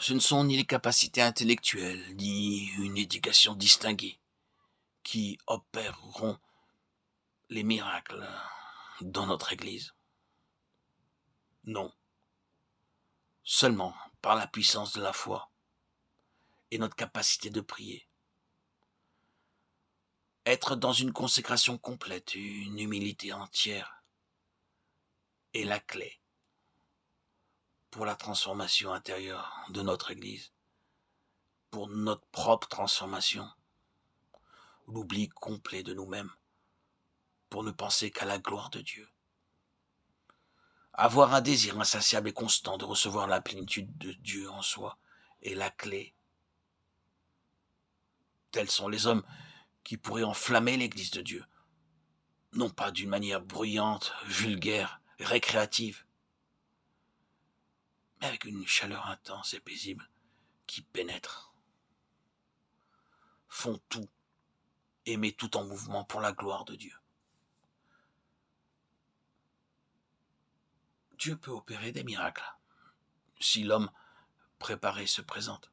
Ce ne sont ni les capacités intellectuelles, ni une éducation distinguée qui opéreront les miracles dans notre Église. Non, seulement par la puissance de la foi et notre capacité de prier. Être dans une consécration complète, une humilité entière est la clé pour la transformation intérieure de notre Église, pour notre propre transformation, l'oubli complet de nous-mêmes, pour ne penser qu'à la gloire de Dieu. Avoir un désir insatiable et constant de recevoir la plénitude de Dieu en soi est la clé. Tels sont les hommes qui pourraient enflammer l'Église de Dieu, non pas d'une manière bruyante, vulgaire, récréative, mais avec une chaleur intense et paisible qui pénètre, font tout et met tout en mouvement pour la gloire de Dieu. Dieu peut opérer des miracles si l'homme préparé se présente.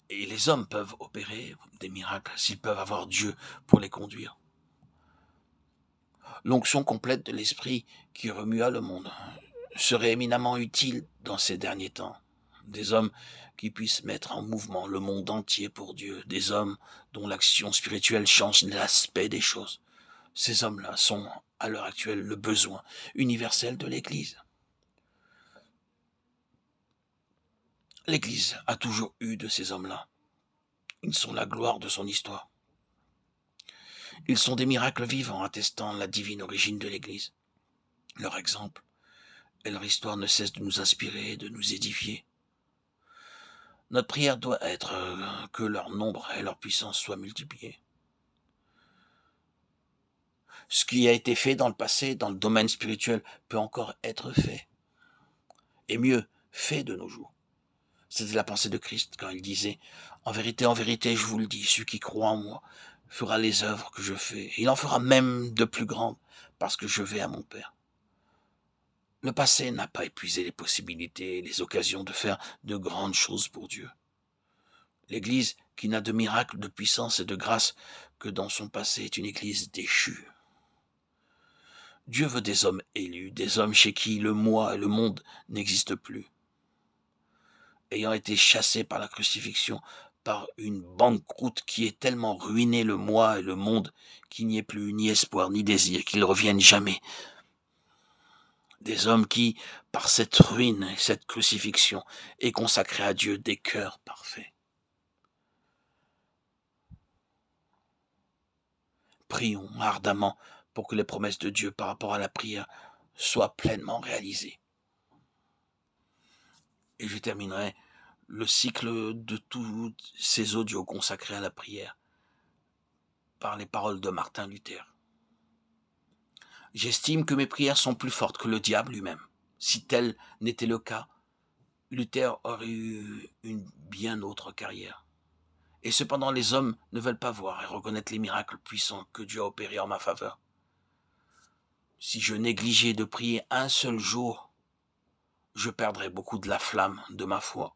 Et les hommes peuvent opérer des miracles s'ils peuvent avoir Dieu pour les conduire. L'onction complète de l'Esprit qui remua le monde serait éminemment utile dans ces derniers temps. Des hommes qui puissent mettre en mouvement le monde entier pour Dieu, des hommes dont l'action spirituelle change l'aspect des choses. Ces hommes-là sont, à l'heure actuelle, le besoin universel de l'Église. L'Église a toujours eu de ces hommes-là. Ils sont la gloire de son histoire. Ils sont des miracles vivants attestant la divine origine de l'Église. Leur exemple et leur histoire ne cessent de nous inspirer et de nous édifier. Notre prière doit être que leur nombre et leur puissance soient multipliés. Ce qui a été fait dans le passé, dans le domaine spirituel, peut encore être fait. Et mieux, fait de nos jours. C'était la pensée de Christ quand il disait « En vérité, je vous le dis, celui qui croit en moi fera les œuvres que je fais. Il en fera même de plus grandes, parce que je vais à mon Père. » Le passé n'a pas épuisé les possibilités et les occasions de faire de grandes choses pour Dieu. L'Église, qui n'a de miracles, de puissance et de grâce que dans son passé, est une Église déchue. Dieu veut des hommes élus, des hommes chez qui le moi et le monde n'existent plus. Ayant été chassés par la crucifixion, par une banqueroute qui ait tellement ruiné le moi et le monde qu'il n'y ait plus ni espoir ni désir, qu'ils ne reviennent jamais. Des hommes qui, par cette ruine et cette crucifixion, aient consacré à Dieu des cœurs parfaits. Prions ardemment pour que les promesses de Dieu par rapport à la prière soient pleinement réalisées. Et je terminerai le cycle de tous ces audios consacrés à la prière par les paroles de Martin Luther. J'estime que mes prières sont plus fortes que le diable lui-même. Si tel n'était le cas, Luther aurait eu une bien autre carrière. Et cependant, les hommes ne veulent pas voir et reconnaître les miracles puissants que Dieu a opérés en ma faveur. Si je négligeais de prier un seul jour, je perdrais beaucoup de la flamme de ma foi.